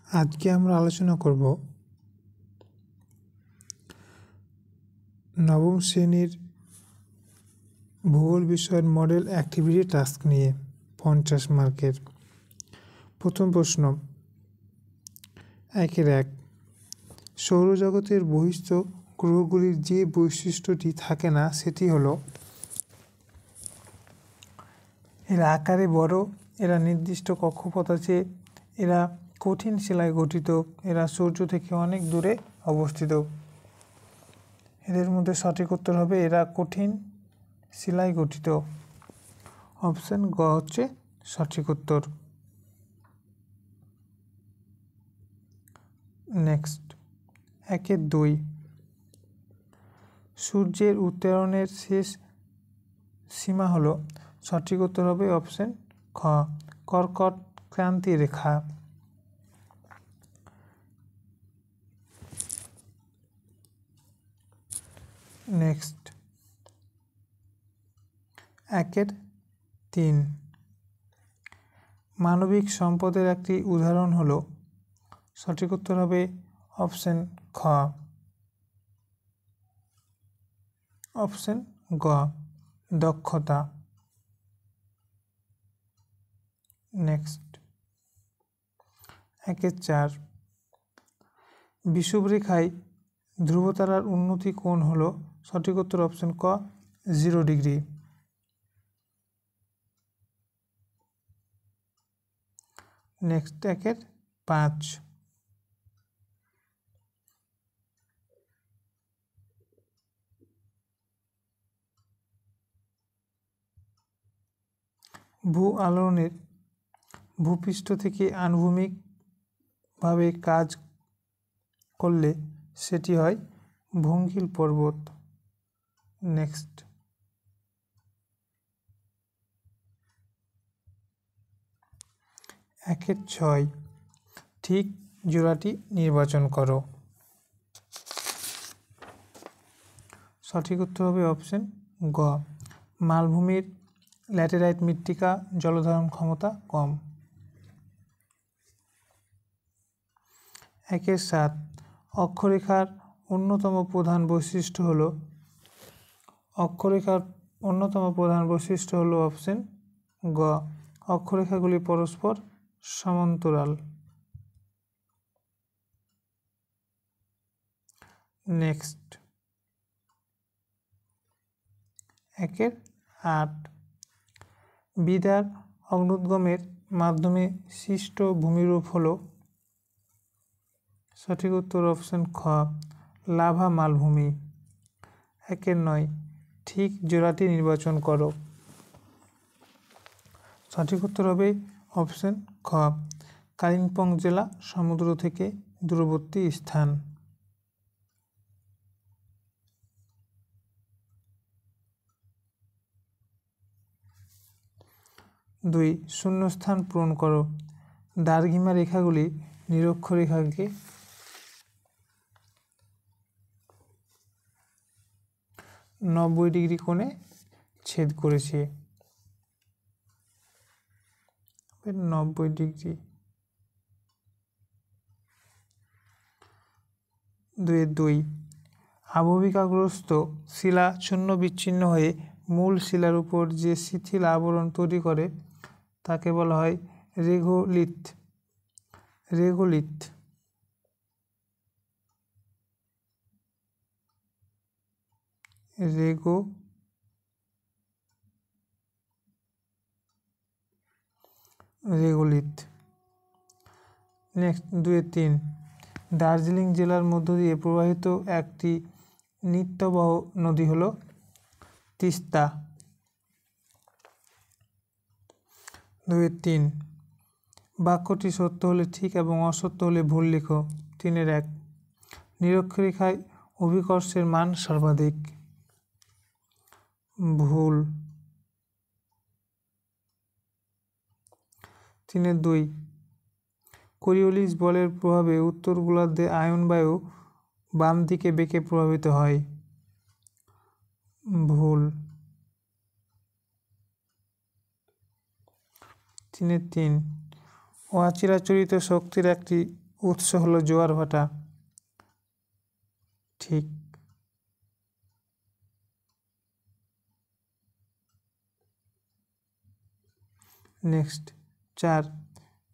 আজকে আমরা আলোচনা করব নবম শ্রেণীর ভূগোল বিষয়ের মডেল অ্যাক্টিভিটি টাস্ক নিয়ে 50 মার্কের। প্রথম প্রশ্ন 1 সৌরজগতের বহিস্থ গ্রহগুলির যে বৈশিষ্ট্যটি থাকে না সেটি হলো এরা আকারে বড়, এরা নির্দিষ্ট কক্ষপথ আছে, এরা কঠিন শিলায় গঠিত, এরা সূর্য থেকে অনেক দূরে অবস্থিত। এদের মধ্যে সঠিক উত্তর হবে এরা কঠিন শিলায় গঠিত। অপশন গ হচ্ছে সঠিক উত্তর। নেক্সট 1-2 সূর্যের উত্তরণের শেষ সীমা হলো, সঠিক উত্তর হবে অপশন খ কর্কট ক্রান্তি রেখা। নেক্সট 1-3 মানবিক সম্পদের একটি উদাহরণ হলো, সঠিক উত্তর হবে অপশন খ অপশন গ দক্ষতা। নেক্সট 1-4 বিষুবরেখায় ধ্রুবতারার উন্নতি কোণ হলো, সঠিক উত্তর অপশন ক 0 ডিগ্রি। নেক্সট 1-5 ভূ আলোড়নের ভূপৃষ্ঠ থেকে আনুভূমিকভাবে কাজ করলে সেটি হয় ভঙ্গিল পর্বত। নেক্সট 1-6 ঠিক জোড়াটি নির্বাচন করো, সঠিক উত্তর হবে অপশন গ মালভূমির ল্যাটেরাইট মৃত্তিকা জলধারণ ক্ষমতা কম। 1-7 অক্ষরেখার অন্যতম প্রধান বৈশিষ্ট্য হলো, অক্ষরেখার অন্যতম প্রধান বৈশিষ্ট্য হলো অপশন গ অক্ষরেখাগুলি পরস্পর সমান্তরাল। নেক্সট 1-8 বিদার অগ্নুদ্গমের মাধ্যমে সৃষ্ট ভূমিরূপ হলো, সঠিক উত্তর অপশন খ লাভা মালভূমি। 1-9 ঠিক জোড়াটি নির্বাচন করো, সঠিক উত্তর হবে অপশন খ কালিম্পং জেলা সমুদ্র থেকে দূরবর্তী স্থান। 2 শূন্যস্থান পূরণ করো, দ্বারঘিমা রেখাগুলি নিরক্ষরেখাকে 90 ডিগ্রি কোণে ছেদ করেছে। 90 ডিগ্রি। 2 আবহবিকারগ্রস্ত শিলা চূর্ণ বিচ্ছিন্ন হয়ে মূল শিলার উপর যে শিথিল আবরণ তৈরি করে তাকে বলা হয় regolith. Regolith. Regolith. Next 2-3 Darjeeling জেলার মধ্য দিয়ে প্রবাহিত একটি নিত্যবহ নদী হলো তিস্তা। 2-3 বাক্যটি সত্য হলে ঠিক এবং অসত্য হলে ভুল লিখো। 3-1 নিরক্ষরেখায় অভিকর্ষের মান সর্বাধিক, ভুল। 3-2 কোরিওলিস বলের প্রভাবে উত্তর গোলার্ধে আয়ন বায়ু বাম দিকে বেঁকে প্রভাবিত হয়, ভুল। 3-3 অচিরাচরিত শক্তির একটি উৎস হলো জোয়ার ভাটা। ঠিক। নেক্সট 4,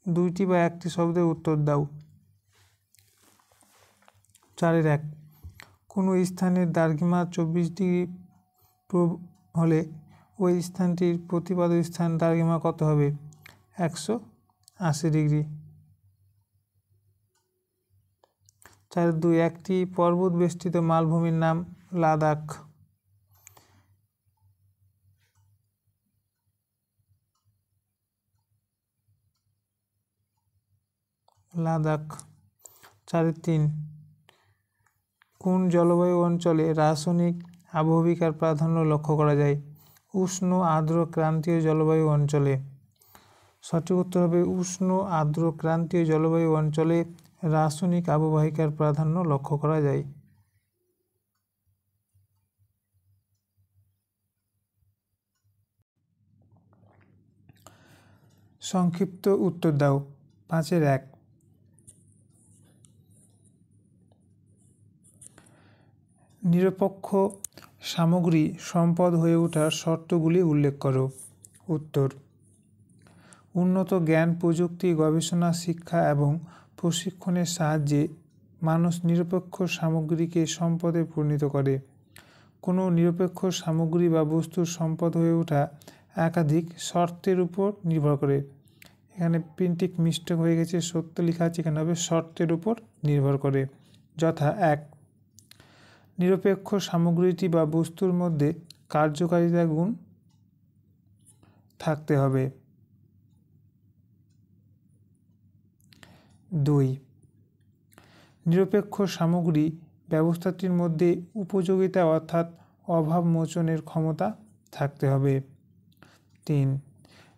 দুইটি বা একটি শব্দের উত্তর দাও। 4-এর 1, কোনো স্থানের দ্রাঘিমা 24 ডিগ্রি হলে ওই স্থানটির প্রতিপাদ্য স্থান দ্রাঘিমা কত হবে? 180 ডিগ্রি। 4-এর 2, একটি পর্বত বেষ্টিত মালভূমির নাম লাদাখ। লাদাখ। 4-এর 3, কোন জলবায়ু অঞ্চলে রাসায়নিক আবহবিকার প্রাধান্য লক্ষ্য করা যায়? উষ্ণ আর্দ্র ক্রান্তীয় জলবায়ু অঞ্চলে। সঠিক উত্তর হবে উষ্ণ আর্দ্র ক্রান্তীয় জলবায়ু অঞ্চলে রাসায়নিক আবহবিকার প্রাধান্য লক্ষ্য করা যায়। সংক্ষিপ্ত উত্তর দাও। 5-এর 1, নিরপেক্ষ সামগ্রী সম্পদ হয়ে ওঠার শর্তগুলি উল্লেখ করো। উত্তর, উন্নত জ্ঞান প্রযুক্তি গবেষণা শিক্ষা এবং প্রশিক্ষণের সাহায্যে মানুষ নিরপেক্ষ সামগ্রীকে সম্পদে পরিণত করে। কোনো নিরপেক্ষ সামগ্রী বা বস্তুর সম্পদ হয়ে ওঠা একাধিক শর্তের উপর নির্ভর করে। এখানে প্রিন্টিং মিস্টেক হয়ে গেছে, সত্য লেখা আছে, এখানে হবে শর্তের উপর নির্ভর করে। যথা 1, নিরপেক্ষ সামগ্রীটি বা বস্তুর মধ্যে কার্যকারিতা গুণ থাকতে হবে। 2, নিরপেক্ষ সামগ্রী ব্যবস্থাটির মধ্যে উপযোগিতা অর্থাৎ অভাব মোচনের ক্ষমতা থাকতে হবে। 3,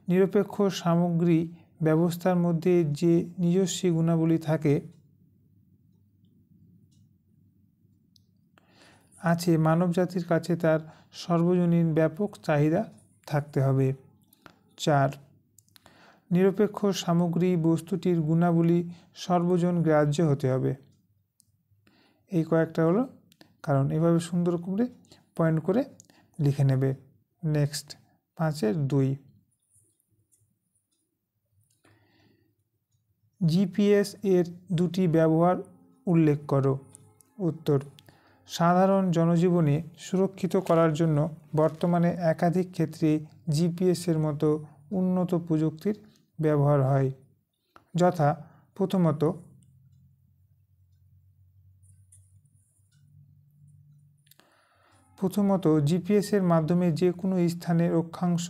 নিরপেক্ষ সামগ্রী ব্যবস্থার মধ্যে যে নিজস্ব গুণাবলী থাকে আছে মানবজাতির কাছে তার সর্বজনীন ব্যাপক চাহিদা থাকতে হবে। 4, নিরপেক্ষ সামগ্রী বস্তুটির গুণাবলী সর্বজন গ্রাহ্য হতে হবে। এই কয়েকটা হলো কারণ। এভাবে সুন্দর করে পয়েন্ট করে লিখে নেবে। নেক্সট 5-এর 2, জিপিএস এর দুটি ব্যবহার উল্লেখ করো। উত্তর, সাধারণ জনজীবনে সুরক্ষিত করার জন্য বর্তমানে একাধিক ক্ষেত্রে জিপিএস এর মতো উন্নত প্রযুক্তির ব্যবহার হয়। যথা প্রথমত জিপিএস এর মাধ্যমে যে কোনো স্থানের অক্ষাংশ,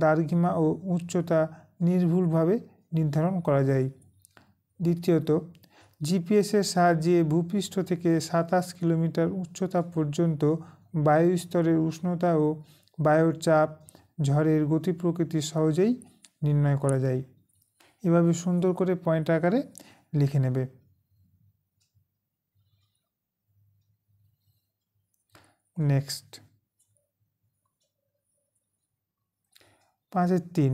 দ্রাঘিমা ও উচ্চতা নির্ভুলভাবে নির্ধারণ করা যায়। দ্বিতীয়ত, জিপিএস এর সাহায্যে ভূপৃষ্ঠ থেকে 27 কিলোমিটার উচ্চতা পর্যন্ত বায়ুস্তরের উষ্ণতা ও বায়ুর চাপ, ঝড়ের গতি প্রকৃতি সহজেই নির্ণয় করা যায়। এভাবে সুন্দর করে পয়েন্ট আকারে লিখে নেবে। নেক্সট 5-এর 3,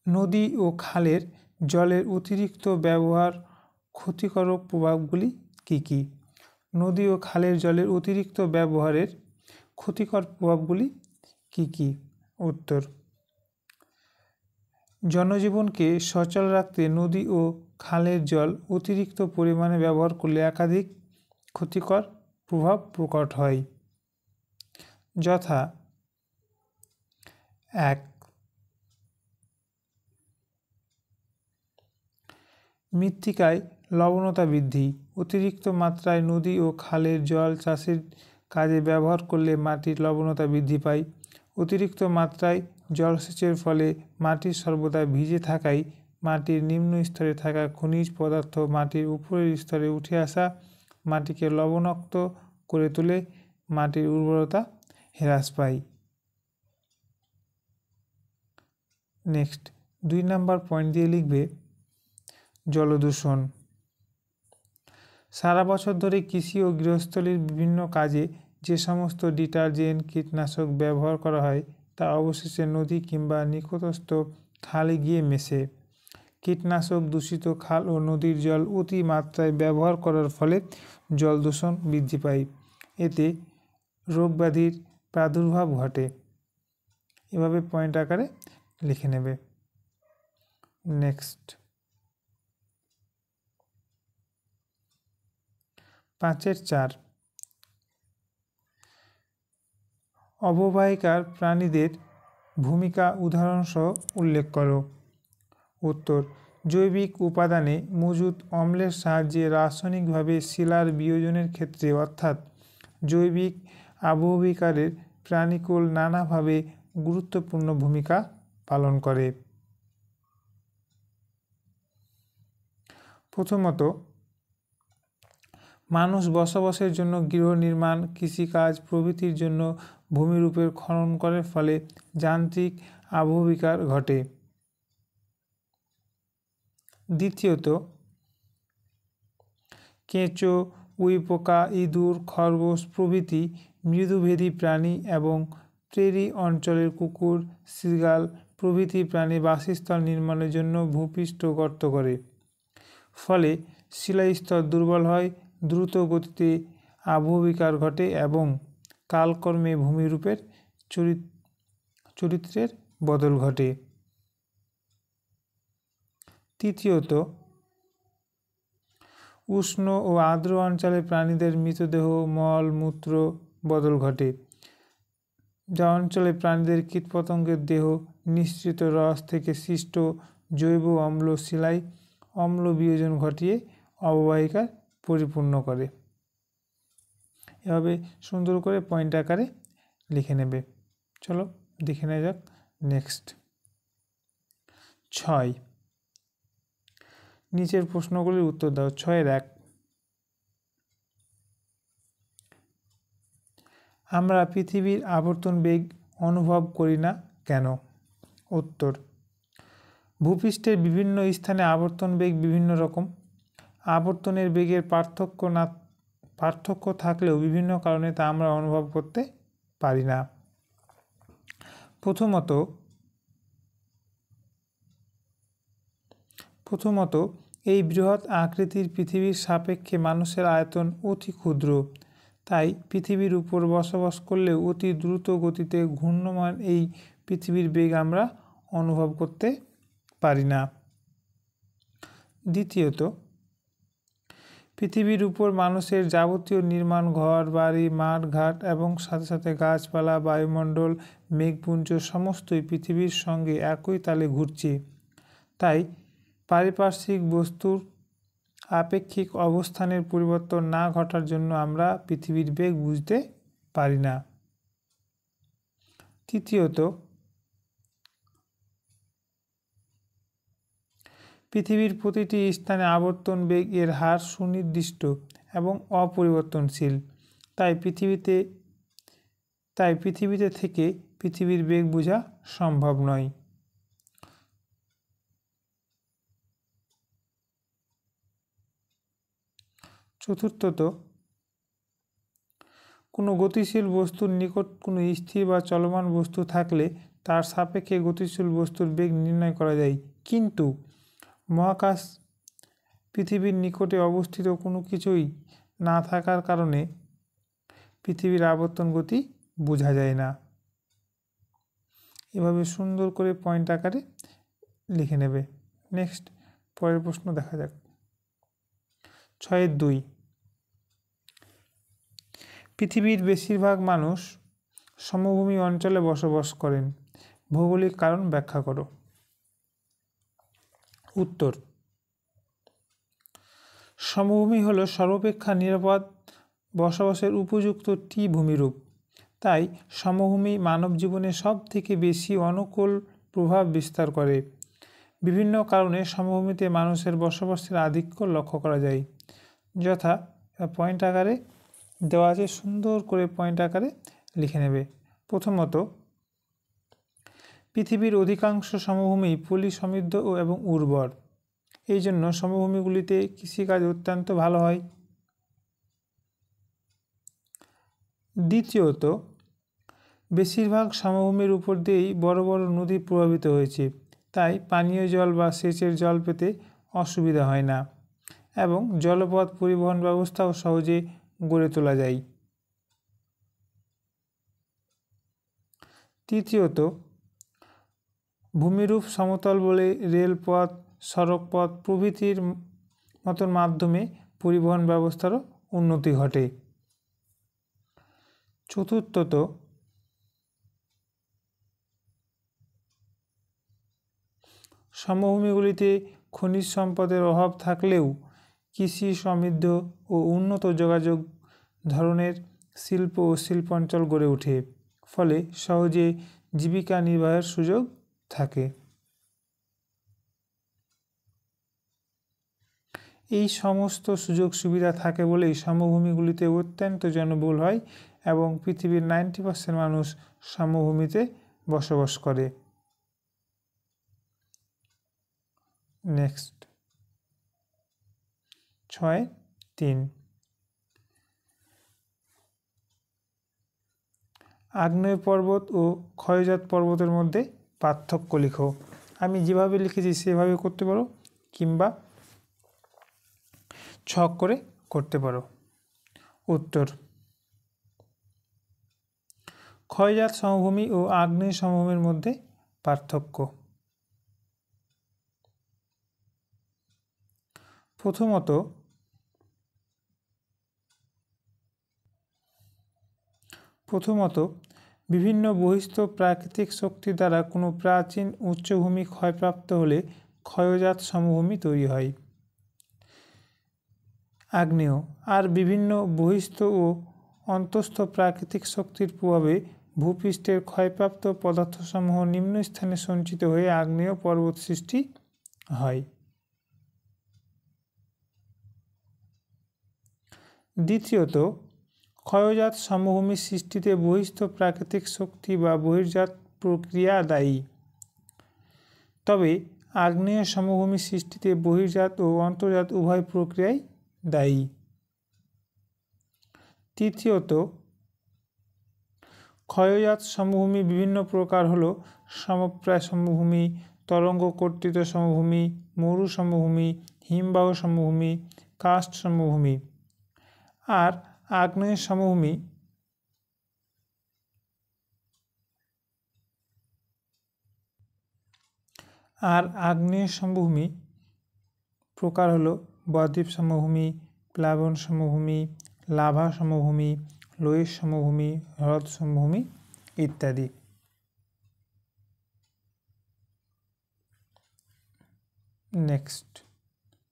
নদী ও খালের জলের অতিরিক্ত ব্যবহার ক্ষতিকারক প্রভাবগুলি কি কি? নদী ও খালের জলের অতিরিক্ত ব্যবহারের ক্ষতিকর প্রভাবগুলি কি কি? উত্তর, জনজীবনকে সচল রাখতে নদী ও খালের জল অতিরিক্ত পরিমাণে ব্যবহার করলে একাধিক ক্ষতিকর প্রভাব প্রকট হয়। যথা 1, মৃত্তিকায় লবণতা বৃদ্ধি। অতিরিক্ত মাত্রায় নদী ও খালের জল চাষের কাজে ব্যবহার করলে মাটির লবণতা বৃদ্ধি পায়। অতিরিক্ত মাত্রায় জলসেচের ফলে মাটি সর্বদা ভিজে থাকায় মাটির নিম্ন স্তরে থাকা খনিজ পদার্থ মাটির উপরের স্তরে উঠে আসা মাটিকে লবণাক্ত করে তোলে, মাটির উর্বরতা হ্রাস পায়। নেক্সট 2 নাম্বার পয়েন্ট দিয়ে লিখবে জলদূষণ। সারা বছর ধরে কৃষি ও গৃহস্থলীর বিভিন্ন কাজে যে সমস্ত ডিটারজেন্ট, কীটনাশক ব্যবহার করা হয় তা অবশেষে নদী কিংবা নিকটস্থ খালে গিয়ে মেশে। কীটনাশক দূষিত খাল ও নদীর জল অতি মাত্রায় ব্যবহার করার ফলে জল দূষণ বৃদ্ধি পায়, এতে রোগব্যাধির প্রাদুর্ভাব ঘটে। এভাবে পয়েন্ট আকারে লিখে নেবে। নেক্সট 5-4 অববাহিকার প্রাণীদের ভূমিকা উদাহরণসহ উল্লেখ করো। উত্তর, জৈবিক উপাদানে মজুদ অম্লের সাহায্যে রাসায়নিকভাবে শিলার বিয়োজনের ক্ষেত্রে অর্থাৎ জৈবিক আবহবিকারের প্রাণীকুল নানাভাবে গুরুত্বপূর্ণ ভূমিকা পালন করে। প্রথমত, মানুষ বসবাসের জন্য গৃহ নির্মাণ, কৃষিকাজ প্রভৃতির জন্য ভূমিরূপের খনন করার ফলে যান্ত্রিক আবহবিকার ঘটে। দ্বিতীয়ত, কেঁচো, উইপোকা, ইঁদুর, খরগোশ প্রভৃতি মৃদুভেদী প্রাণী এবং প্রেরি অঞ্চলের কুকুর, শৃগাল প্রভৃতি প্রাণী বাসস্থল নির্মাণের জন্য ভূপৃষ্ঠ গর্ত করে। ফলে শিলাস্তর দুর্বল হয়, দ্রুত গতিতে আবহবিকার ঘটে এবং কালক্রমে ভূমিরূপের চরিত্রের বদল ঘটে। তৃতীয়ত, উষ্ণ ও আর্দ্র অঞ্চলে প্রাণীদের মৃতদেহ, মল, মূত্র বদল ঘটে, যা অঞ্চলে প্রাণীদের কীটপতঙ্গের দেহ নিঃসৃত রস থেকে সৃষ্ট জৈব অম্ল শিলায় অম্ল বিয়োজন ঘটিয়ে অববাহিকার পরিপূর্ণ করে। এভাবে সুন্দর করে পয়েন্ট আকারে লিখে নেবে। চলো দেখে নেওয়া যাক। নেক্সট 6, নিচের প্রশ্নগুলির উত্তর দাও। 6-1 আমরা পৃথিবীর আবর্তন বেগ অনুভব করি না কেন? উত্তর, ভূপৃষ্ঠের বিভিন্ন স্থানে আবর্তন বেগ বিভিন্ন রকম। আবর্তনের বেগের পার্থক্য থাকলেও বিভিন্ন কারণে তা আমরা অনুভব করতে পারি না। প্রথমত, এই বৃহৎ আকৃতির পৃথিবীর সাপেক্ষে মানুষের আয়তন অতি ক্ষুদ্র, তাই পৃথিবীর উপর বসবাস করলেও অতি দ্রুত গতিতে ঘূর্ণমান এই পৃথিবীর বেগ আমরা অনুভব করতে পারি না। দ্বিতীয়ত, পৃথিবীর উপর মানুষের যাবতীয় নির্মাণ, ঘর বাড়ি, মাঠ ঘাট এবং সাথে সাথে গাছপালা, বায়ুমণ্ডল, মেঘপুঞ্জ সমস্তই পৃথিবীর সঙ্গে একই তালে ঘুরছে, তাই পারিপার্শ্বিক বস্তুর আপেক্ষিক অবস্থানের পরিবর্তন না ঘটার জন্য আমরা পৃথিবীর বেগ বুঝতে পারি না। তৃতীয়ত, পৃথিবীর প্রতিটি স্থানে আবর্তন বেগ এর হার সুনির্দিষ্ট এবং অপরিবর্তনশীল, তাই পৃথিবীতে থেকে পৃথিবীর বেগ বোঝা সম্ভব নয়। চতুর্থত, কোনো গতিশীল বস্তুর নিকট কোনো স্থির বা চলমান বস্তু থাকলে তার সাপেক্ষে গতিশীল বস্তুর বেগ নির্ণয় করা যায়, কিন্তু মহাকাশ পৃথিবীর নিকটে অবস্থিত কোনো কিছুই না থাকার কারণে পৃথিবীর আবর্তন গতি বোঝা যায় না। এভাবে সুন্দর করে পয়েন্ট আকারে লিখে নেবে। নেক্সট পরের প্রশ্ন দেখা যাক। 6-2 পৃথিবীর বেশিরভাগ মানুষ সমভূমি অঞ্চলে বসবাস করেন, ভৌগোলিক কারণ ব্যাখ্যা করো। উত্তর, সমভূমি হল সর্বাপেক্ষা নিরাপদ বসবাসের উপযুক্ত ভূমিরূপ, তাই সমভূমি মানব জীবনে সব থেকে বেশি অনুকূল প্রভাব বিস্তার করে। বিভিন্ন কারণে সমভূমিতে মানুষের বসবাসের আধিক্য লক্ষ্য করা যায়, যথা পয়েন্ট আকারে দেওয়া আছে, সুন্দর করে পয়েন্ট আকারে লিখে নেবে। প্রথমত, পৃথিবীর অধিকাংশ সমভূমি পলি সমৃদ্ধ এবং উর্বর, এই জন্য সমভূমিগুলিতে কৃষিকাজ অত্যন্ত ভালো হয়। দ্বিতীয়ত, বেশিরভাগ সমভূমির উপর দিয়েই বড় বড় নদী প্রবাহিত হয়েছে, তাই পানীয় জল বা সেচের জল পেতে অসুবিধা হয় না এবং জলপথ পরিবহন ব্যবস্থাও সহজে গড়ে তোলা যায়। তৃতীয়ত, ভূমিরূপ সমতল বলে রেলপথ, সড়কপথ প্রভৃতির মতন মাধ্যমে পরিবহন ব্যবস্থারও উন্নতি ঘটে। চতুর্থত, সমভূমিগুলিতে খনিজ সম্পদের অভাব থাকলেও কৃষি সমৃদ্ধ ও উন্নত যোগাযোগ ধরনের শিল্প ও শিল্পাঞ্চল গড়ে ওঠে, ফলে সহজে জীবিকা নির্বাহের সুযোগ থাকে। এই সমস্ত সুযোগ সুবিধা থাকে বলেই সমভূমিগুলিতে অত্যন্ত জনবহুল হয় এবং পৃথিবীর 90% মানুষ সমভূমিতে বসবাস করে। নেক্সট 6.3 আগ্নেয় পর্বত ও ক্ষয়জাত পর্বতের মধ্যে পার্থক্য লিখো। আমি যেভাবে লিখেছি সেভাবে করতে পারো কিংবা ছক করে করতে পারো। উত্তর, ক্ষয়জাত সমভূমি ও আগ্নেয় সমভূমির মধ্যে পার্থক্য। প্রথমত বিভিন্ন বহিস্থ প্রাকৃতিক শক্তি দ্বারা কোনো প্রাচীন উচ্চভূমি ক্ষয়প্রাপ্ত হলে ক্ষয়জাত সমভূমি তৈরি হয়। আগ্নেয় আর বিভিন্ন বহিস্থ ও অন্তস্থ প্রাকৃতিক শক্তির প্রভাবে ভূপৃষ্ঠের ক্ষয়প্রাপ্ত পদার্থসমূহ নিম্ন স্থানে সঞ্চিত হয়ে আগ্নেয় পর্বত সৃষ্টি হয়। দ্বিতীয়ত, ক্ষয়জাত সমভূমির সৃষ্টিতে বহিস্থ প্রাকৃতিক শক্তি বা বহির্জাত প্রক্রিয়া দায়ী, তবে আগ্নেয় সমভূমির সৃষ্টিতে বহির্জাত ও অন্তর্জাত উভয় প্রক্রিয়াই দায়ী। তৃতীয়ত, ক্ষয়জাত সমভূমি বিভিন্ন প্রকার হল সমপ্রায় সমভূমি, তরঙ্গ কর্তৃত সমভূমি, মরু সমভূমি, হিমবাহ সমভূমি, কার্স্ট সমভূমি। আর আগ্নেয় সমভূমি প্রকার হল বদ্বীপ সমভূমি, প্লাবন সমভূমি, লাভা সমভূমি, লোহিত সমভূমি, হ্রদ সমভূমি ইত্যাদি। নেক্সট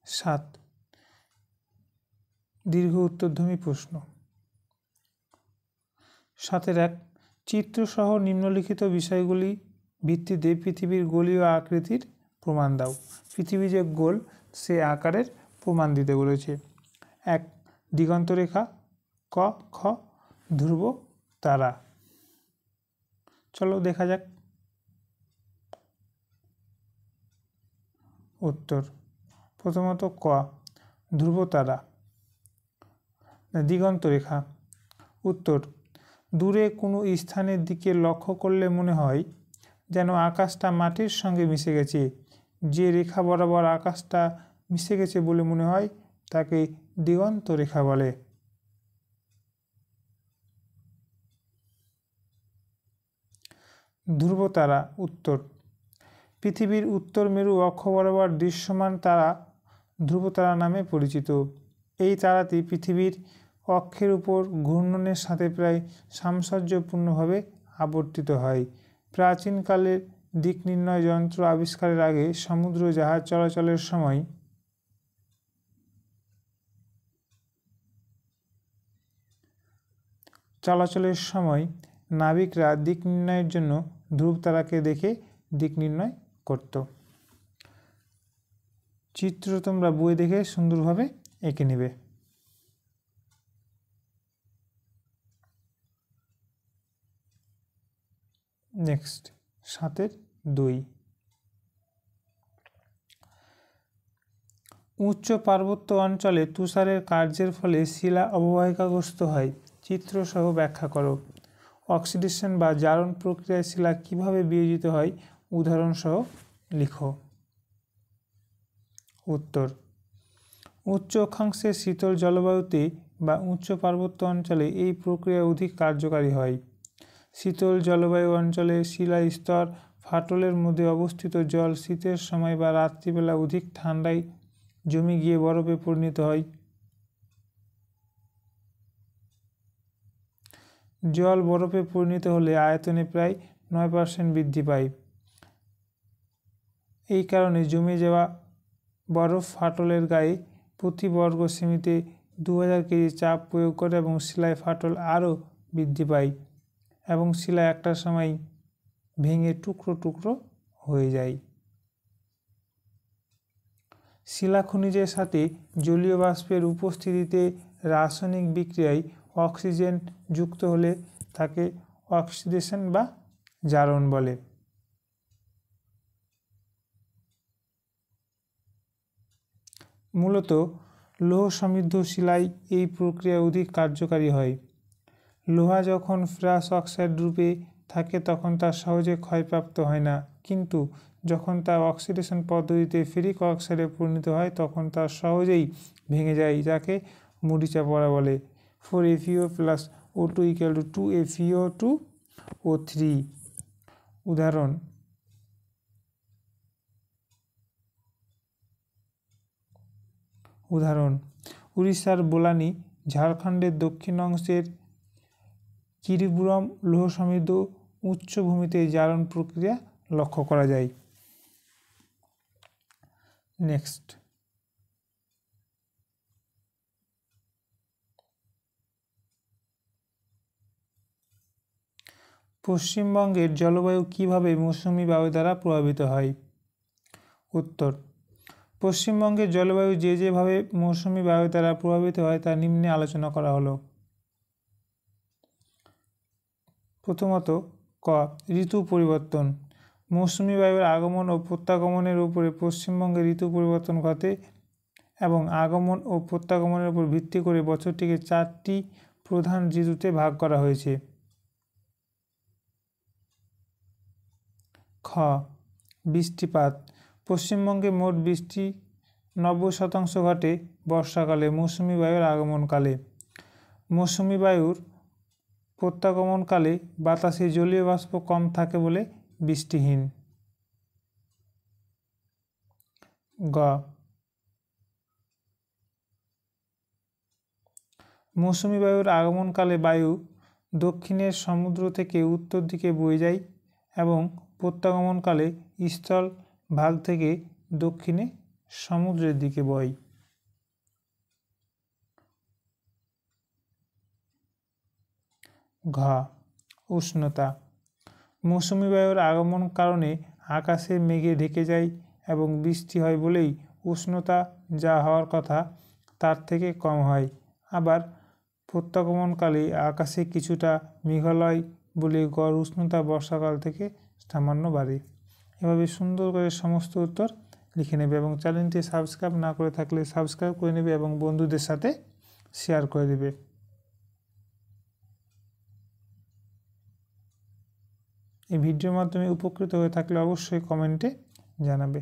7 দীর্ঘ উত্তরধ্বনি প্রশ্ন। 7.1 চিত্রসহ নিম্নলিখিত বিষয়গুলি ভিত্তিতে পৃথিবীর গোলীয় আকৃতির প্রমাণ দাও। পৃথিবী যে গোল সে আকারের প্রমাণ দিতে বলেছে। 1 দিগন্ত রেখা, ক খ ধ্রুব তারা। চলো দেখা যাক। উত্তর, প্রথমত ক ধ্রুব তারা। দিগন্ত রেখা। উত্তর, দূরে কোনো স্থানের দিকে লক্ষ্য করলে মনে হয় যেন আকাশটা মাটির সঙ্গে মিশে গেছে। যে রেখা বরাবর আকাশটা মিশে গেছে বলে মনে হয় তাকে দিগন্ত রেখা বলে। ধ্রুব তারা। উত্তর, পৃথিবীর উত্তর মেরু অক্ষ বরাবর দৃশ্যমান তারা ধ্রুব তারা নামে পরিচিত। এই তারাটি পৃথিবীর অক্ষের উপর ঘূর্ণনের সাথে প্রায় সামঞ্জস্যপূর্ণভাবে আবর্তিত হয়। প্রাচীনকালের দিক নির্ণয় যন্ত্র আবিষ্কারের আগে সমুদ্র জাহাজ চলাচলের সময় নাবিকরা দিক নির্ণয়ের জন্য ধ্রুব তারাকে দেখে দিক নির্ণয় করত। চিত্র তোমরা বই দেখে সুন্দরভাবে এঁকে নেবে। নেক্সট 7.2 উচ্চ পার্বত্য অঞ্চলে তুষারের কার্যের ফলে শিলা অববাহিকাগ্রস্ত হয়। চিত্রসহ ব্যাখ্যা করো। অক্সিডেশন বা জারণ প্রক্রিয়ায় শিলা কিভাবে বিয়োজিত হয় উদাহরণসহ লিখো। উত্তর, উচ্চ অক্ষাংশের শীতল জলবায়ুতে বা উচ্চ পার্বত্য অঞ্চলে এই প্রক্রিয়া অধিক কার্যকারী হয়। শীতল জলবায়ু অঞ্চলে শিলা স্তর ফাটলের মধ্যে অবস্থিত জল শীতের সময় বা রাত্রিবেলা অধিক ঠান্ডায় জমে গিয়ে বরফে পরিণত হয়। জল বরফে পরিণত হলে আয়তনে প্রায় 9% বৃদ্ধি পায়। এই কারণে জমে যাওয়া বরফ ফাটলের গায়ে প্রতি বর্গ সেমিতে 2000 কেজি চাপ প্রয়োগ করে এবং শিলায় ফাটল আরও বৃদ্ধি পায় এবং শিলা একটা সময় ভেঙে টুকরো টুকরো হয়ে যায়। শিলা খনিজের সাথে জলীয় বাষ্পের উপস্থিতিতে রাসায়নিক বিক্রিয়ায় অক্সিজেন যুক্ত হলে তাকে অক্সিডেশন বা জারণ বলে। মূলত লৌহ সমৃদ্ধ শিলায় এই প্রক্রিয়া অধিক কার্যকারী হয়। লোহা যখন ফেরাস অক্সাইড রূপে থাকে তখন তা সহজে ক্ষয়প্রাপ্ত হয় না, কিন্তু যখন তা অক্সিডেশন পদ্ধতিতে ফেরিক অক্সাইডে পরিণত হয় তখন তা সহজেই ভেঙে যায়, যাকে মরিচা পড়া বলে। 4FeO + O2 = 2FeO2O3। উদাহরণ, উড়িষ্যার বোলানি, ঝাড়খণ্ডের দক্ষিণ অংশের কিরিবুরম লৌহ সমৃদ্ধ উচ্চভূমিতে জারণ প্রক্রিয়া লক্ষ্য করা যায়। নেক্সট, পশ্চিমবঙ্গের জলবায়ু কিভাবে মৌসুমী বায়ু দ্বারা প্রভাবিত হয়? উত্তর, পশ্চিমবঙ্গের জলবায়ু যেভাবে মৌসুমী বায়ু দ্বারা প্রভাবিত হয় তা নিম্নে আলোচনা করা হলো। প্রথমত, ক, ঋতু পরিবর্তন। মৌসুমী বায়ুর আগমন ও প্রত্যাগমনের উপরে পশ্চিমবঙ্গে ঋতু পরিবর্তন ঘটে এবং আগমন ও প্রত্যাগমনের উপর ভিত্তি করে বছরটিকে 4টি প্রধান ঋতুতে ভাগ করা হয়েছে। খ, বৃষ্টিপাত। পশ্চিমবঙ্গে মোট বৃষ্টি 90% ঘটে বর্ষাকালে মৌসুমী বায়ুর আগমনকালে। মৌসুমী বায়ুর প্রত্যাগমনকালে বাতাসে জলীয় বাষ্প কম থাকে বলে বৃষ্টিহীন। গ, মৌসুমী বায়ুর আগমনকালে বায়ু দক্ষিণের সমুদ্র থেকে উত্তর দিকে বয়ে যায় এবং প্রত্যাগমনকালে স্থল ভাগ থেকে দক্ষিণে সমুদ্রের দিকে বয়। ঘ, উষ্ণতা। মৌসুমী বায়ুর আগমন কারণে আকাশে মেঘে ঢেকে যায় এবং বৃষ্টি হয় বলেই উষ্ণতা যা হওয়ার কথা তার থেকে কম হয়। আবার প্রত্যাগমনকালে আকাশে কিছুটা মেঘালয় বলে গড় উষ্ণতা বর্ষাকাল থেকে সামান্য বাড়ে। এভাবে সুন্দর করে সমস্ত উত্তর লিখে নেবে এবং চ্যানেলটি সাবস্ক্রাইব না করে থাকলে সাবস্ক্রাইব করে নেবে এবং বন্ধুদের সাথে শেয়ার করে দেবে। এই ভিডিওর মাধ্যমে উপকৃত হয়ে থাকলে অবশ্যই কমেন্টে জানাবে।